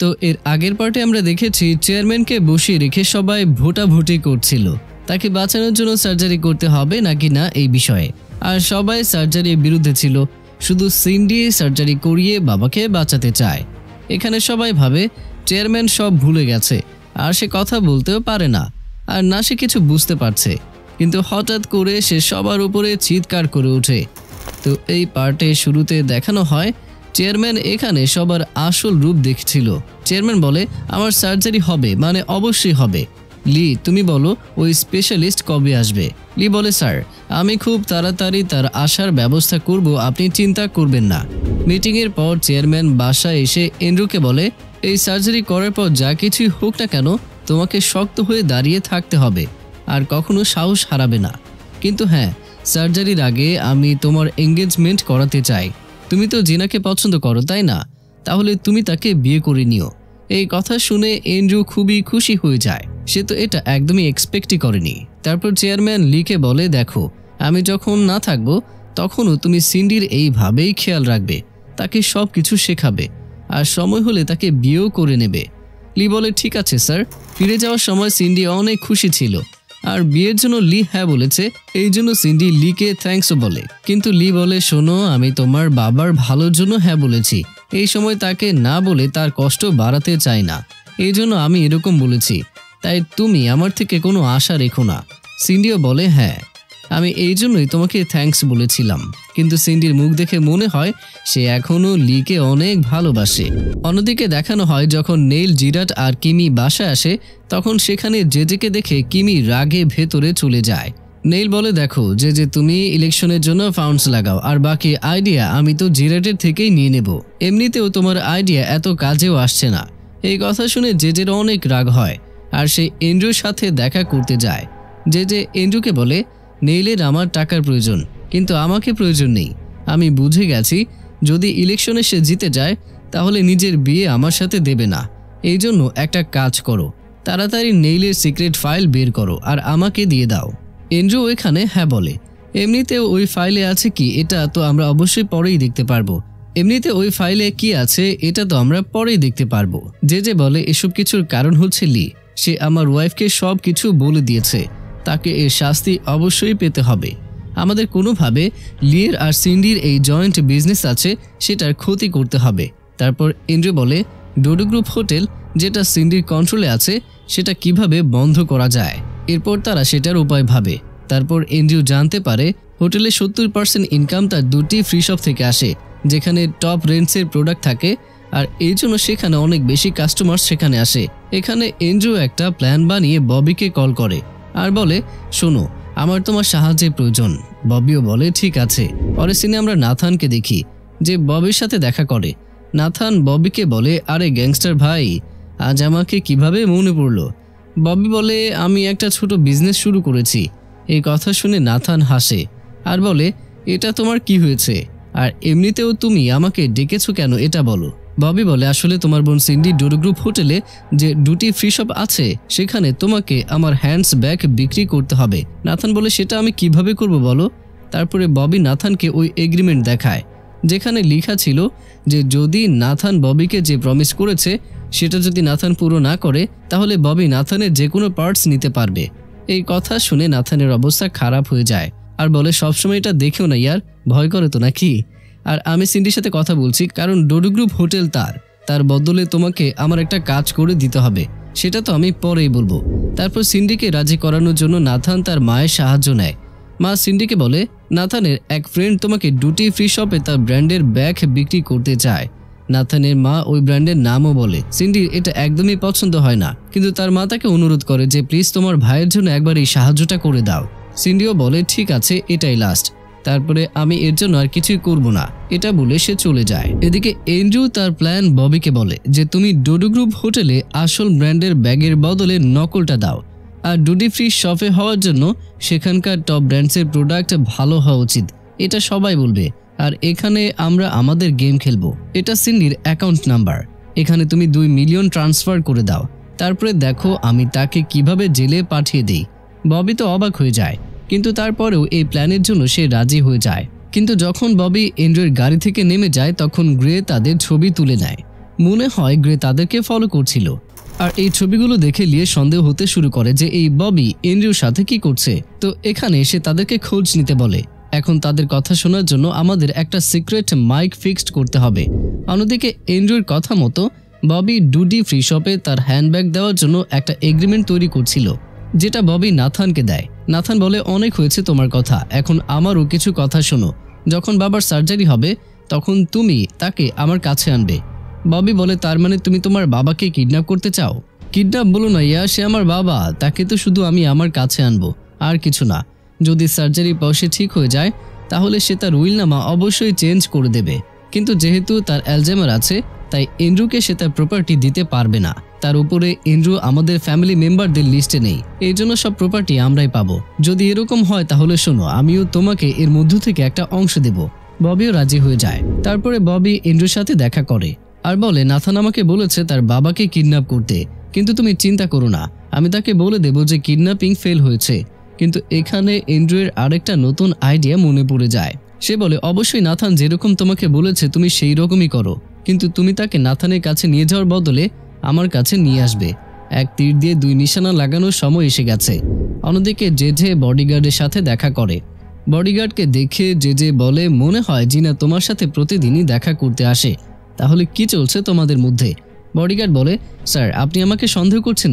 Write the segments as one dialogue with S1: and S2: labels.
S1: তো এর আগের পার্টে আমরা দেখেছি চেয়ারম্যানকে বসিয়ে রেখে সবাই ভোটাভুটি করছিল তাকে বাঁচানোর জন্য সার্জারি করতে হবে নাকি না এই বিষয়ে। আর সবাই সার্জারির বিরুদ্ধে ছিল, শুধু সিন্ডি সার্জারি করিয়ে বাবাকে বাঁচাতে চায়। এখানে সবাই ভাবে চেয়ারম্যান সব ভুলে গেছে আর সে কথা বলতেও পারে না, আর না সে কিছু বুঝতে পারছে। কিন্তু হঠাৎ করে সে সবার উপরে চিৎকার করে ওঠে। তো এই পার্টে শুরুতে দেখানো হয় চেয়ারম্যান এখানে সবার আসল রূপ দেখছিল। চেয়ারম্যান বলে আমার সার্জারি হবে, মানে অবশ্যই হবে। লি তুমি বলো ওই স্পেশালিস্ট কবে আসবে। লি বলে স্যার আমি খুব তাড়াতাড়ি তার আসার ব্যবস্থা করব, আপনি চিন্তা করবেন না। মিটিংয়ের পর চেয়ারম্যান বাসায় এসে এন্ড্রুকে বলে এই সার্জারি করার পর যা কিছুই হোক না কেন তোমাকে শক্ত হয়ে দাঁড়িয়ে থাকতে হবে আর কখনো সাহস হারাবে না। কিন্তু হ্যাঁ, সার্জারির আগে আমি তোমার এঙ্গেজমেন্ট করাতে চাই। তুমি তো জিনাকে পছন্দ করো তাই না, তাহলে তুমি তাকে বিয়ে করে নিও। এই কথা শুনে এন্ড্রু খুবই খুশি হয়ে যায়, সে তো এটা একদমই এক্সপেক্টই করেনি। তারপর চেয়ারম্যান লিকে বলে দেখো আমি যখন না থাকবো তখনও তুমি সিন্ডির এইভাবেই খেয়াল রাখবে, তাকে সব কিছু শেখাবে আর সময় হলে তাকে বিয়েও করে নেবে। লি বলে ঠিক আছে স্যার। ফিরে যাওয়ার সময় সিন্ডি অনেক খুশি ছিল আর বিয়ের জন্য লি হ্যাঁ বলেছে, এই জন্য সিন্ডি লিকে থ্যাঙ্কসও বলে। কিন্তু লি বলে শোনো আমি তোমার বাবার ভালোর জন্য হ্যাঁ বলেছি, এই সময় তাকে না বলে তার কষ্ট বাড়াতে চাই না, এই জন্য আমি এরকম বলেছি, তাই তুমি আমার থেকে কোনো আশা রেখো না। সিন্ডিও বলে হ্যাঁ আমি এই জন্যই তোমাকে থ্যাঙ্কস বলেছিলাম। কিন্তু সিন্ডির মুখ দেখে মনে হয় সে এখনও লিকে অনেক ভালোবাসে। অন্যদিকে দেখানো হয় যখন নেইল, জিরাট আর কিমি বাসায় আসে তখন সেখানে জেজেকে দেখে কিমি রাগে ভেতরে চলে যায়। নেইল বলে দেখো যে তুমি ইলেকশনের জন্য ফান্ডস লাগাও আর বাকি আইডিয়া আমি তো জিরাটের থেকেই নিয়ে নেব, এমনিতেও তোমার আইডিয়া এত কাজেও আসছে না। এই কথা শুনে জেজের অনেক রাগ হয় আর সে এন্ড্রুর সাথে দেখা করতে যায়। জেজে এন্ড্রুকে বলে নেইলের আমার টাকার প্রয়োজন, কিন্তু আমাকে প্রয়োজন নেই। আমি বুঝে গেছি যদি ইলেকশনে সে জিতে যায় তাহলে নিজের বিয়ে আমার সাথে দেবে না। এই জন্য একটা কাজ করো, তাড়াতাড়ি নেইলের সিক্রেট ফাইল বের করো আর আমাকে দিয়ে দাও। এন্ড্রু ওইখানে হ্যাঁ বলে। এমনিতেও ওই ফাইলে আছে কি এটা তো আমরা অবশ্যই পরেই দেখতে পারবো। এমনিতে ওই ফাইলে কি আছে এটা তো আমরা পরেই দেখতে পারবো। যে বলে এসব কিছুর কারণ হচ্ছে লি, সে আমার ওয়াইফকে সব কিছু বলে দিয়েছে, তাকে এর শাস্তি অবশ্যই পেতে হবে। আমাদের কোনোভাবে লিয়ের আর সিন্ডির এই জয়েন্ট বিজনেস আছে সেটার ক্ষতি করতে হবে। তারপর এন্ড্রু বলে ডোডো গ্রুপ হোটেল যেটা সিন্ডির কন্ট্রোলে আছে সেটা কিভাবে বন্ধ করা যায়। এরপর তারা সেটার উপায় ভাবে। তারপর এন্ড্রু জানতে পারে হোটেলে 70% ইনকাম তার দুটি ফ্রি শপ থেকে আসে যেখানে টপ রেঞ্জের প্রোডাক্ট থাকে, আর এই জন্য সেখানে অনেক বেশি কাস্টমার সেখানে আসে। এখানে এন্ড্রু একটা প্ল্যান বানিয়ে ববিকে কল করে আর বলে শোনো আমার তোমার সাহায্যের প্রয়োজন। ববিও বলে ঠিক আছে। পরের সিনে আমরা নাথানকে দেখি যে ববির সাথে দেখা করে। নাথান ববিকে বলে আরে গ্যাংস্টার ভাই, আজ আমাকে কিভাবে মনে পড়লো। ববি বলে আমি একটা ছোট বিজনেস শুরু করেছি। এই কথা শুনে নাথান হাসে আর বলে এটা তোমার কি হয়েছে, আর এমনিতেও তুমি আমাকে ডেকেছো কেন এটা বলো। ববি বলে আসলে তোমার বোন সিন্ডি ডোডো গ্রুপ হোটেলে যে দুটি ফ্রি শপ আছে সেখানে তোমাকে আমার হ্যান্ডস ব্যাগ বিক্রি করতে হবে। নাথান বলে সেটা আমি কিভাবে করব বলো। তারপরে ববি নাথানকে ওই এগ্রিমেন্ট দেখায় যেখানে লেখা ছিল যে যদি নাথান ববিকে যে প্রমিস করেছে সেটা যদি নাথান পুরো না করে তাহলে ববি নাথানের যে কোনো পার্টস নিতে পারবে। এই কথা শুনে নাথানের অবস্থা খারাপ হয়ে যায় আর বলে সবসময় এটা দেখেও না ইয়ার, ভয় করে তো নাকি। আর আমি সিন্ডির সাথে কথা বলছি কারণ ডোডো গ্রুপ হোটেল তার বদলে তোমাকে আমার একটা কাজ করে দিতে হবে, সেটা তো আমি পরেই বলবো। তারপর সিন্ডিকে রাজি করানোর জন্য নাথান তার মায়ের সাহায্য নেয়। মা সিন্ডিকে বলে নাথানের এক ফ্রেন্ড তোমাকে ডুটি ফ্রি শপে তার ব্র্যান্ডের ব্যাগ বিক্রি করতে চায়। নাথানের মা ওই ব্র্যান্ডের নামও বলে। সিন্ডির এটা একদমই পছন্দ হয় না, কিন্তু তার মা তাকে অনুরোধ করে যে প্লিজ তোমার ভাইয়ের জন্য একবার এই সাহায্যটা করে দাও। সিন্ডিও বলে ঠিক আছে এটাই লাস্ট, তারপরে আমি এর জন্য আর কিছুই করব না, এটা বলে সে চলে যায়। এদিকে এন্ড্রু তার প্ল্যান ববিকে বলে যে তুমি ডোডো গ্রুপ হোটেলে আসল ব্র্যান্ডের ব্যাগের বদলে নকলটা দাও, আর ডুটি ফ্রি শপে হওয়ার জন্য সেখানকার টপ ব্র্যান্ডসের প্রোডাক্ট ভালো হওয়া উচিত, এটা সবাই বলবে। আর এখানে আমরা আমাদের গেম খেলবো। এটা সিন্ডির অ্যাকাউন্ট নাম্বার, এখানে তুমি 2 মিলিয়ন ট্রান্সফার করে দাও, তারপরে দেখো আমি তাকে কিভাবে জেলে পাঠিয়ে দিই। ববি তো অবাক হয়ে যায়, কিন্তু তারপরেও এই প্ল্যানের জন্য সে রাজি হয়ে যায়। কিন্তু যখন ববি এন্ড্রুর গাড়ি থেকে নেমে যায় তখন গ্রে তাদের ছবি তুলে নেয়। মনে হয় গ্রে তাদেরকে ফলো করছিল। আর এই ছবিগুলো দেখে লিয়ে সন্দেহ হতে শুরু করে যে এই ববি এন্ড্রিউর সাথে কি করছে। তো এখানে এসে তাদেরকে খোঁজ নিতে বলে। এখন তাদের কথা শোনার জন্য আমাদের একটা সিক্রেট মাইক ফিক্সড করতে হবে। অন্যদিকে এন্ড্রিউর কথা মতো ববি ডুডি ফ্রি শপে তার হ্যান্ডব্যাগ দেওয়ার জন্য একটা এগ্রিমেন্ট তৈরি করছিল, যেটা ববি নাথানকে দেয়। নাথান বলে, অনেক হয়েছে তোমার কথা, এখন আমারও কিছু কথা শোনো। যখন বাবার সার্জারি হবে তখন তুমি তাকে আমার কাছে আনবে। ববি বলে, তার মানে তুমি তোমার বাবাকে কিডন্যাপ করতে চাও? কিডন্যাপ বলো না ইয়া, সে আমার বাবা, তাকে তো শুধু আমি আমার কাছে আনবো, আর কিছু না। যদি সার্জারির পর সে ঠিক হয়ে যায় তাহলে সে তার উইলনামা অবশ্যই চেঞ্জ করে দেবে, কিন্তু যেহেতু তার অ্যালজাইমার আছে তাই এন্ড্রুকে সে তার প্রপার্টি দিতে পারবে না। তার উপরে এন্ড্রু আমাদের ফ্যামিলি মেম্বারদের লিস্টে নেই, এই জন্য সব প্রপার্টি আমরাই পাবো। যদি এরকম হয় তাহলে শোনো, আমিও তোমাকে এর মধ্য থেকে একটা অংশ দেব। ববিও রাজি হয়ে যায়। তারপরে ববি এন্ড্রুর সাথে দেখা করে আর বলে, নাথান আমাকে বলেছে তার বাবাকে কিডন্যাপ করতে, কিন্তু তুমি চিন্তা করো না, আমি তাকে বলে দেব যে কিডন্যাপিং ফেল হয়েছে। কিন্তু এখানে এন্ড্রুয়ের আরেকটা নতুন আইডিয়া মনে পড়ে যায়। সে বলে, অবশ্যই নাথান যেরকম তোমাকে বলেছে তুমি সেই রকমই করো, কিন্তু তুমি তাকে নাথানের কাছে নিয়ে যাওয়ার বদলে আমার কাছে নিয়ে আসবে। এক তীর দিয়ে দুই নিশানা লাগানোর সময় এসে গেছে। অন্যদিকে জেজে বডিগার্ডের সাথে দেখা করে। বডিগার্ডকে দেখে জেজে বলে, মনে হয় জিনা তোমার সাথে প্রতিদিনই দেখা করতে আসে, তাহলে কি চলছে তোমাদের মধ্যে? বডিগার্ড বলে, স্যার আপনি আমাকে সন্দেহ করছেন?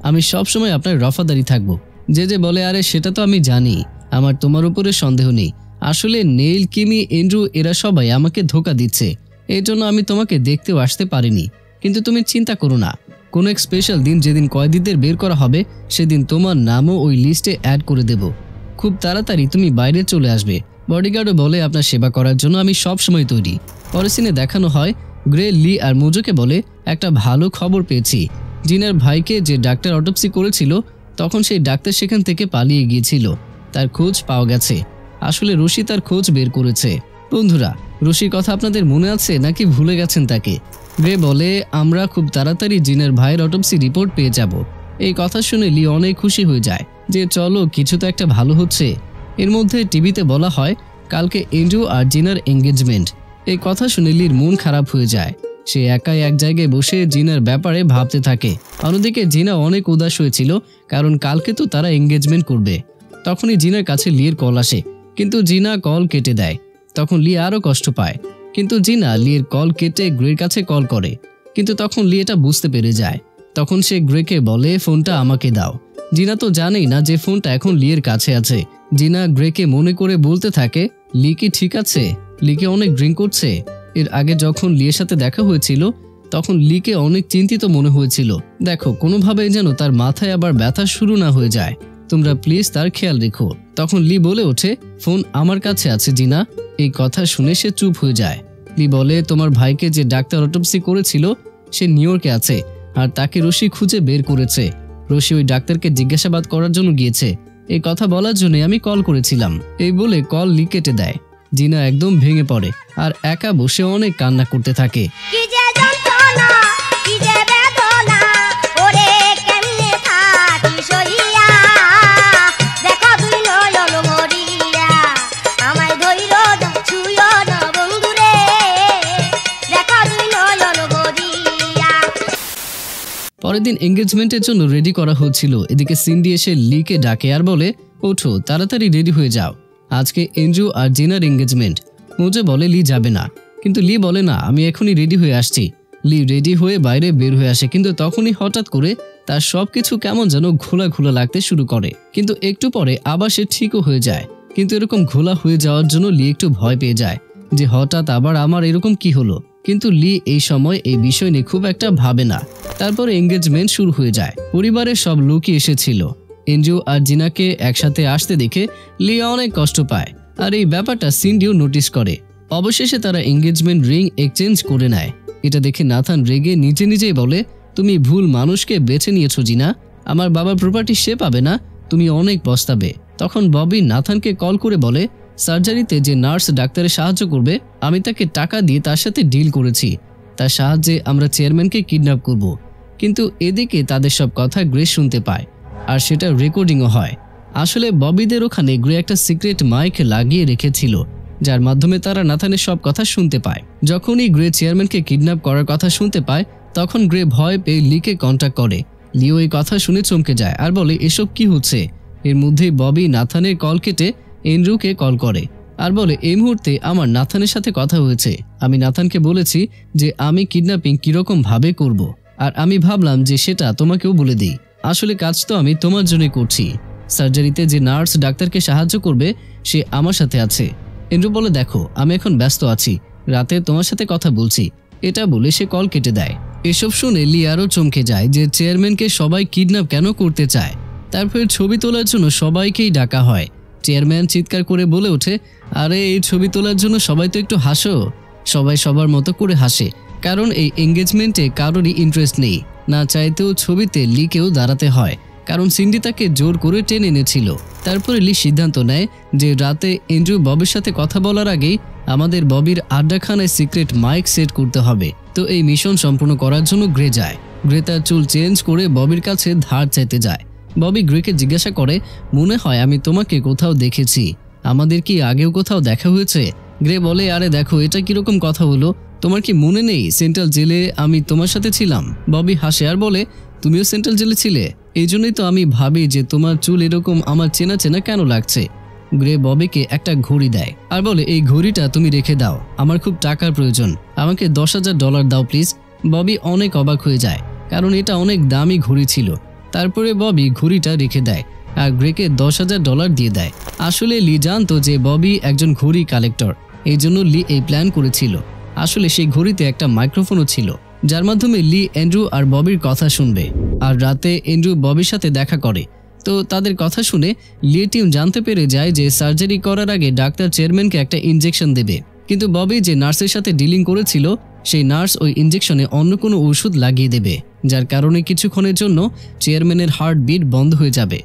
S1: আমি সবসময় আপনার রফাদারি থাকবো। জেজে বলে, আরে সেটা তো আমি জানি, আমার তোমার উপরে সন্দেহ নেই। আসলে নেইল, কিমি, এন্ড্রু এরা সবাই আমাকে ধোঁকা দিচ্ছে, এই জন্য আমি তোমাকে দেখতেও আসতে পারিনি। কিন্তু তুমি চিন্তা করো না, কোনো এক স্পেশাল দিন যেদিন কয়েদিদের বের করা হবে সেদিন তোমার নামও ওই লিস্টে অ্যাড করে দেব। খুব তাড়াতাড়ি তুমি বাইরে চলে আসবে। বডিগার্ডও বলে, আপনার সেবা করার জন্য আমি সব সময় তৈরি। পরের সিনে দেখানো হয় গ্রে লি আর মোজোকে বলে, একটা ভালো খবর পেয়েছি। জিনার ভাইকে যে ডাক্তার অটোপসি করেছিল তখন সেই ডাক্তার সেখান থেকে পালিয়ে গিয়েছিল, তার খোঁজ পাওয়া গেছে। আসলে রশি তার খোঁজ বের করেছে। বন্ধুরা, রশির কথা আপনাদের মনে আছে নাকি ভুলে গেছেন তাকে? গ্রে বলে, আমরা খুব তাড়াতাড়ি জিনার ভাইয়ের অটোপসি রিপোর্ট পেয়ে যাব। এই কথা শুনে লি অনেক খুশি হয়ে যায় যে চলো কিছু তো একটা ভালো হচ্ছে। এর মধ্যে টিভিতে বলা হয় কালকে এন্ড্রু আর জিনার এঙ্গেজমেন্ট। এই কথা শুনে লির মন খারাপ হয়ে যায়। সে একাই এক জায়গায় বসে জিনার ব্যাপারে ভাবতে থাকে। অন্যদিকে জিনা অনেক উদাস হয়েছিল, কারণ কালকে তো তারা এঙ্গেজমেন্ট করবে। তখনই জিনার কাছে লির কল আসে, কিন্তু জিনা কল কেটে দেয়। তখন লি আরও কষ্ট পায়, কিন্তু জিনা লির কল কেটে গ্রের কাছে কল করে। কিন্তু তখন লি এটা বুঝতে পেরে যায়। তখন সে গ্রেকে বলে, ফোনটা আমাকে দাও। জিনা তো জানেই না যে ফোনটা এখন লিয়ের কাছে আছে। জিনা গ্রেকে মনে করে বলতে থাকে, লি কি ঠিক আছে? লিকে অনেক ড্রিঙ্ক করছে। এর আগে যখন লিয়ের সাথে দেখা হয়েছিল তখন লিকে অনেক চিন্তিত মনে হয়েছিল। দেখো, কোনোভাবেই যেন তার মাথায় আবার ব্যথা শুরু না হয়ে যায়, তোমরা প্লিজ তার খেয়াল রেখো। তখন লি বলে ওঠে, ফোন আমার কাছে আছে জিনা। এই কথা শুনে সে চুপ হয়ে যায়। লি বলে, তোমার ভাইকে যে ডাক্তার অটোপসি করেছিল সে নিউ ইয়র্কে আছে, আর তাকে রশি খুঁজে বের করেছে। রশি ওই ডাক্তারকে জিজ্ঞাসাবাদ করার জন্য গিয়েছে। এই কথা বলার জন্য আমি কল করেছিলাম। এই বলে কল লি কেটে দেয়। জিনা একদম ভেঙে পড়ে আর একা বসে অনেক কান্না করতে থাকে। পরের দিন এঙ্গেজমেন্টের জন্য রেডি করা হচ্ছিল। এদিকে সিন্ডি এসে লিকে ডাকে আর বলে, ওঠো, তাড়াতাড়ি রেডি হয়ে যাও, আজকে এন্ড্রু আর জিনার এঙ্গেজমেন্ট। মোজে বলে লি যাবে না, কিন্তু লি বলে, না আমি এখনই রেডি হয়ে আসছি। লি রেডি হয়ে বাইরে বের হয়ে আসে, কিন্তু তখনই হঠাৎ করে তার সবকিছু কেমন যেন ঘোলা ঘোলা লাগতে শুরু করে। কিন্তু একটু পরে আবার সে ঠিকও হয়ে যায়। কিন্তু এরকম ঘোলা হয়ে যাওয়ার জন্য লি একটু ভয় পেয়ে যায় যে হঠাৎ আবার আমার এরকম কি হলো। কিন্তু লি এই সময় এই বিষয় নিয়ে খুব একটা ভাবে না। তারপরে এঙ্গেজমেন্ট শুরু হয়ে যায়। পরিবারের সব লোকই এসেছিল। এন্ড্রু আর জিনাকে একসাথে আসতে দেখে লি অনেক কষ্ট পায়, আর এই ব্যাপারটা সিন্ডিও নোটিস করে। অবশেষে তারা এঙ্গেজমেন্ট রিং এক্সচেঞ্জ করে নেয়। এটা দেখে নাথান রেগে নিজে নিজেই বলে, তুমি ভুল মানুষকে বেছে নিয়েছো জিনা, আমার বাবার প্রপার্টি সে পাবে না, তুমি অনেক পস্তাবে। তখন ববি নাথানকে কল করে বলে, সার্জারিতে যে নার্স ডাক্তারের সাহায্য করবে আমি তাকে টাকা দিয়ে তার সাথে ডিল করেছি, তার সাহায্যে আমরা চেয়ারম্যানকে কিডন্যাপ করব। কিন্তু এদিকে তাদের সব কথা গ্রে শুনতে পায়, আর সেটা রেকর্ডিংও হয়। আসলে ববিদের ওখানে গ্রে একটা সিক্রেট মাইক লাগিয়ে রেখেছিল, যার মাধ্যমে তারা নাথানের সব কথা শুনতে পায়। যখনই গ্রে চেয়ারম্যানকে কিডন্যাপ করার কথা শুনতে পায় তখন গ্রে ভয় পেয়ে লিকে কন্ট্যাক্ট করে। লিও এই কথা শুনে চমকে যায় আর বলে এসব কি হচ্ছে। এর মধ্যেই ববি নাথানের কল কেটে এন্ড্রুকে কল করে আর বলে এই মুহূর্তে আমার নাথানের সাথে কথা হয়েছে। আমি নাথানকে বলেছি যে আমি কিডন্যাপিং কিরকম ভাবে করব, আর আমি ভাবলাম যে সেটা তোমাকেও বলে দিই। আসলে কাজ তো আমি তোমার জন্যই করছি। সার্জারিতে যে নার্স ডাক্তারকে সাহায্য করবে সে আমার সাথে আছে। এন্ড্রু বলে দেখো আমি এখন ব্যস্ত আছি, রাতে তোমার সাথে কথা বলছি। এটা বলে সে কল কেটে দেয়। এসব শুনে লি আরও চমকে যায় যে চেয়ারম্যানকে সবাই কিডন্যাপ কেন করতে চায়। তারপরে ছবি তোলার জন্য সবাইকেই ডাকা হয়। চেয়ারম্যান চিৎকার করে বলে ওঠে আরে এই ছবি তোলার জন্য সবাই তো একটু হাসো। সবাই সবার মতো করে হাসে, কারণ এই এঙ্গেজমেন্টে কারোরই ইন্টারেস্ট নেই। না চাইতেও ছবিতে লিকেও দাঁড়াতে হয়, কারণ সিন্ডি তাকে জোর করে টেনে এনেছিল। তারপরে লি সিদ্ধান্ত নেয় যে রাতে এন্ড্রু ববির সাথে কথা বলার আগেই আমাদের ববির আড্ডাখানায় সিক্রেট মাইক সেট করতে হবে। তো এই মিশন সম্পূর্ণ করার জন্য গ্রে যায়। গ্রে তার চুল চেঞ্জ করে ববির কাছে ধার চাইতে যায়। ববি গ্রেকে জিজ্ঞাসা করে মনে হয় আমি তোমাকে কোথাও দেখেছি, আমাদের কি আগেও কোথাও দেখা হয়েছে? গ্রে বলে আরে দেখো এটা কিরকম কথা হলো, তোমার কি মনে নেই সেন্ট্রাল জেলে আমি তোমার সাথে ছিলাম? ববি হাসে আর বলে তুমিও সেন্ট্রাল জেলে ছিলে, এই জন্যই তো আমি ভাবি যে তোমার চুল এরকম আমার চেনা চেনা কেন লাগছে। গ্রে ববিকে একটা ঘড়ি দেয় আর বলে এই ঘড়িটা তুমি রেখে দাও, আমার খুব টাকার প্রয়োজন, আমাকে $10,000 দাও প্লিজ। ববি অনেক অবাক হয়ে যায়, কারণ এটা অনেক দামি ঘড়ি ছিল। তারপরে ববি ঘড়িটা রেখে দেয় আর গ্রেকে $10,000 দিয়ে দেয়। আসলে লি জানতো যে ববি একজন ঘড়ি কালেক্টর, এই জন্য লি এই প্ল্যান করেছিল। আসলে সেই ঘড়িতে একটা মাইক্রোফোনও ছিল, যার মাধ্যমে লি এন্ড্রু আর ববির কথা শুনবে। আর রাতে এন্ড্রু ববির সাথে দেখা করে। তো তাদের কথা শুনে লি টিম জানতে পেরে যায় যে সার্জারি করার আগে ডাক্তার চেয়ারম্যানকে একটা ইনজেকশন দেবে, কিন্তু ববি যে নার্সের সাথে ডিলিং করেছিল সেই নার্স ওই ইনজেকশনে অন্য কোনো ওষুধ লাগিয়ে দেবে, যার কারণে কিছুক্ষণের জন্য চেয়ারম্যানের হার্টবিট বন্ধ হয়ে যাবে।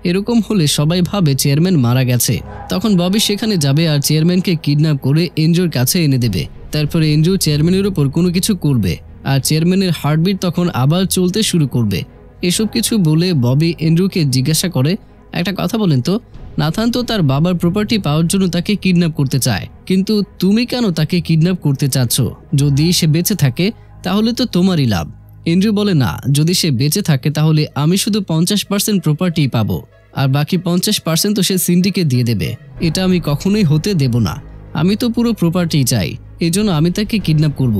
S1: এরকম হলে সবাই ভাবে চেয়ারম্যান মারা গেছে। তখন ববি সেখানে যাবে আর চেয়ারম্যানকে কিডন্যাপ করে এন্ড্রুর কাছে এনে দেবে। তারপরে এন্ড্রু চেয়ারম্যানের উপর কোনো কিছু করবে আর চেয়ারম্যানের হার্টবিট তখন আবার চলতে শুরু করবে। এসব কিছু বলে ববি এন্ড্রুকে জিজ্ঞাসা করে একটা কথা বলেন তো, নাথান তো তার বাবার প্রপার্টি পাওয়ার জন্য তাকে কিডন্যাপ করতে চায়, কিন্তু তুমি কেন তাকে কিডন্যাপ করতে চাচ্ছ? যদি সে বেঁচে থাকে তাহলে তো তোমারই লাভ। এন্ড্রু বলে না, যদি সে বেঁচে থাকে তাহলে আমি শুধু 50% প্রপার্টি পাবো, আর বাকি 50% তো সে সিন্ডিকে দিয়ে দেবে। এটা আমি কখনোই হতে দেব না, আমি তো পুরো প্রপার্টি চাই, এজন্য আমি তাকে কিডন্যাপ করব।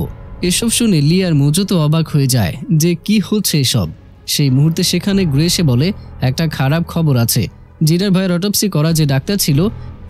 S1: এসব শুনে লি আর মোজো তো অবাক হয়ে যায় যে কি হচ্ছে এসব। সেই মুহূর্তে সেখানে গ্রে এসে বলে একটা খারাপ খবর আছে, জিনার ভাইয়ের অটোপসি করা যে ডাক্তার ছিল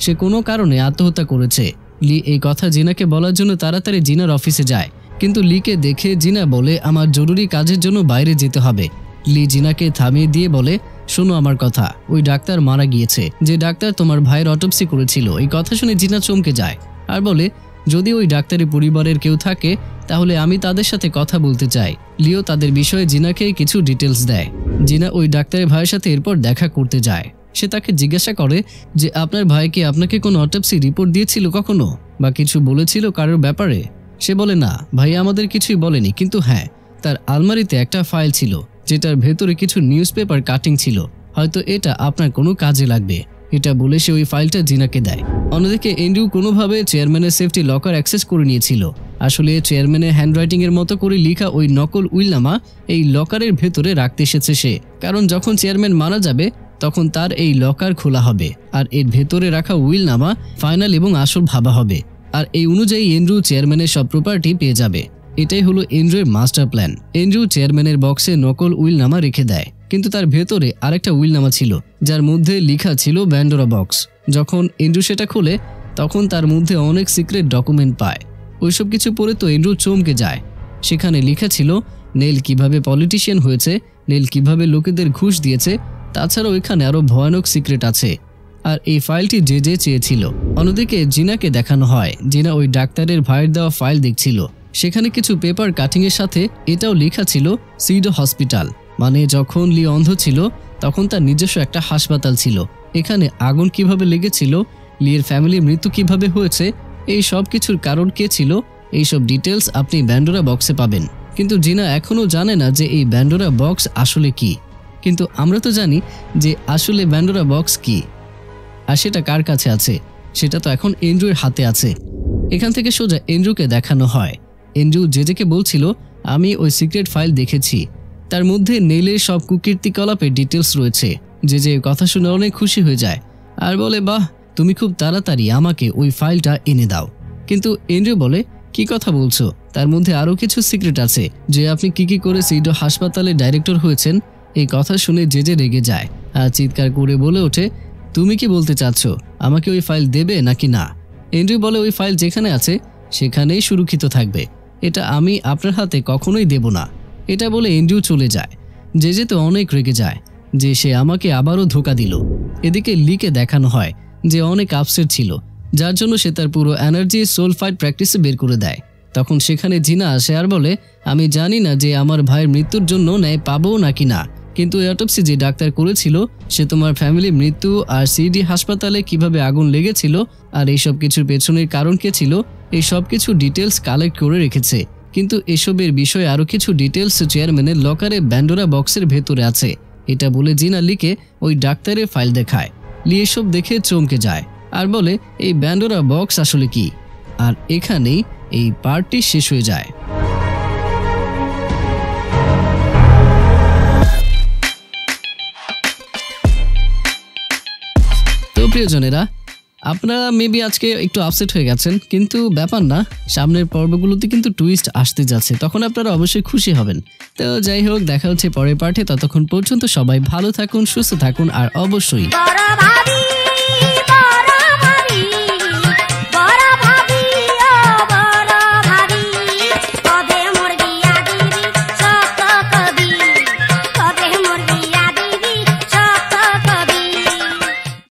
S1: সে কোনো কারণে আত্মহত্যা করেছে। লি এই কথা জিনাকে বলার জন্য তাড়াতাড়ি জিনার অফিসে যায়, কিন্তু লিকে দেখে জিনা বলে আমার জরুরি কাজের জন্য বাইরে যেতে হবে। লি জিনাকে থামিয়ে দিয়ে বলে শোনো আমার কথা, ওই ডাক্তার মারা গিয়েছে যে ডাক্তার তোমার ভাইয়ের অটোপসি করেছিল। এই কথা শুনে জিনা চমকে যায় আর বলে যদি ওই ডাক্তারের পরিবারের কেউ থাকে তাহলে আমি তাদের সাথে কথা বলতে চাই। লিও তাদের বিষয়ে জিনাকে কিছু ডিটেলস দেয়। জিনা ওই ডাক্তারের ভাইয়ের সাথে এরপর দেখা করতে যায়। সে তাকে জিজ্ঞাসা করে যে আপনার ভাই কি আপনাকে কোনো অটোপসি রিপোর্ট দিয়েছিল কখনো, বা কিছু বলেছিল কারোর ব্যাপারে? সে বলে না ভাই আমাদের কিছুই বলেনি, কিন্তু হ্যাঁ তার আলমারিতে একটা ফাইল ছিল যেটার ভেতরে কিছু নিউজপেপার কাটিং ছিল, হয়তো এটা আপনার কোনো কাজে লাগবে। এটা বলে সে ওই ফাইলটা জিনাকে দেয়। অন্যদিকে এন্ড্রু কোনোভাবে চেয়ারম্যানের সেফটি লকার অ্যাক্সেস করে নিয়েছিল। আসলে চেয়ারম্যানের হ্যান্ডরাইটিং এর মতো করে লেখা ওই নকল উইলনামা এই লকারের ভেতরে রাখতে এসেছে সে, কারণ যখন চেয়ারম্যান মারা যাবে তখন তার এই লকার খোলা হবে আর এর ভেতরে রাখা উইলনামা ফাইনাল এবং আসল ভাবা হবে, আর এই অনুযায়ী এন্ড্রু চেয়ারম্যানের সব প্রপার্টি পেয়ে যাবে। এটাই হলো এন্ড্রুর মাস্টার প্ল্যান। এন্ড্রু চেয়ারম্যানের বক্সে নকল উইলনামা রেখে দেয়, কিন্তু তার ভেতরে আরেকটা উইলনামা ছিল যার মধ্যে লেখা ছিল ব্যান্ডোরা বক্স। যখন এন্ড্রু সেটা খোলে তখন তার মধ্যে অনেক সিক্রেট ডকুমেন্ট পায়। ওইসব কিছু পড়ে তো এন্ড্রু চমকে যায়। সেখানে লেখা ছিল নেল কিভাবে পলিটিশিয়ান হয়েছে, নেল কিভাবে লোকেদের ঘুষ দিয়েছে, তাছাড়াও এখানে আরো ভয়ানক সিক্রেট আছে। আর এই ফাইলটি যে যে চেয়েছিল। অন্যদিকে জিনাকে দেখানো হয় জিনা ওই ডাক্তারের ভাইয়ের দেওয়া ফাইল দেখছিল। সেখানে কিছু পেপার কাটিং এর সাথে এটাও লেখা ছিল সিডো হসপিটাল, মানে যখন লি অন্ধ ছিল তখন তার নিজস্ব একটা হাসপাতাল ছিল। এখানে আগুন কিভাবে লেগেছিল, লির ফ্যামিলির মৃত্যু কিভাবে হয়েছে, এই সব কিছুর কারণ কে ছিল, এইসব ডিটেলস আপনি ব্যান্ডোরা বক্সে পাবেন। কিন্তু জিনা এখনও জানে না যে এই ব্যান্ডোরা বক্স আসলে কি। কিন্তু আমরা তো জানি যে আসলে ব্যান্ডোরা বক্স কি আর সেটা কার কাছে আছে। সেটা তো এখন এন্ড্রুর হাতে আছে। এখান থেকে সোজা এন্ড্রুকে দেখানো হয়। এন্ড্রু জেজেকে বলছিল, আমি ওই সিক্রেট ফাইল দেখেছি, তার মধ্যে নেইলের সব কুকীর্তিকলাপের ডিটেলস রয়েছে। জেজে কথা শুনে অনেক খুশি হয়ে যায় আর বলে, বাহ, তুমি খুব তাড়াতাড়ি আমাকে ওই ফাইলটা এনে দাও। কিন্তু এন্ড্রু বলে, কি কথা বলছো, তার মধ্যে আরও কিছু সিক্রেট আছে, যে আপনি কি করে সিডো হাসপাতালে ডাইরেক্টর হয়েছেন। এই কথা শুনে জেজে রেগে যায় আর চিৎকার করে বলে ওঠে, তুমি কি বলতে চাচ্ছ, আমাকে ওই ফাইল দেবে নাকি না? এন্ড্রু বলে, ওই ফাইল যেখানে আছে সেখানেই সুরক্ষিত থাকবে, এটা আমি আপনার হাতে কখনোই দেব না। এটা বলে এন্ড্রু চলে যায়। জেজে তো অনেক রেগে যায় যে সে আমাকে আবারও ধোঁকা দিল। এদিকে লিকে দেখানো হয় যে অনেক আপসেট ছিল, যার জন্য সে তার পুরো এনার্জি সোল ফাইট প্র্যাকটিসে বের করে দেয়। তখন সেখানে জিনা আসে আর বলে, আমি জানি না যে আমার ভাইয়ের মৃত্যুর জন্য ন্যায় পাবো নাকি না, কিন্তু অটোপসি যে ডাক্তার করেছিল সে তোমার ফ্যামিলির মৃত্যু আর সিডি হাসপাতালে কিভাবে আগুন লেগেছিল আর এইসব কিছুর পেছনের কারণ কে ছিল, এই সব কিছু ডিটেলস কালেক্ট করে রেখেছে। কিন্তু এসবের বিষয়ে আরও কিছু ডিটেলস চেয়ারম্যানের লকারে ব্যান্ডোরা বক্সের ভেতরে আছে। এটা বলে জিনা লিকে ওই ডাক্তারের ফাইল দেখায়। লি এসব দেখে চমকে যায় আর বলে, এই ব্যান্ডোরা বক্স আসলে কি? আর এখানেই এই পার্টটি শেষ হয়ে যায়। তো প্রিয়জনেরা, আপনারা মেবি আজকে একটু আপসেট হয়ে গেছেন, কিন্তু ব্যাপার না, সামনের পর্বগুলোতে কিন্তু টুইস্ট আসতে যাচ্ছে, তখন আপনারা অবশ্যই খুশি হবেন। তো যাই হোক, দেখা হচ্ছে পরের পার্টে। ততক্ষণ পর্যন্ত সবাই ভালো থাকুন, সুস্থ থাকুন আর অবশ্যই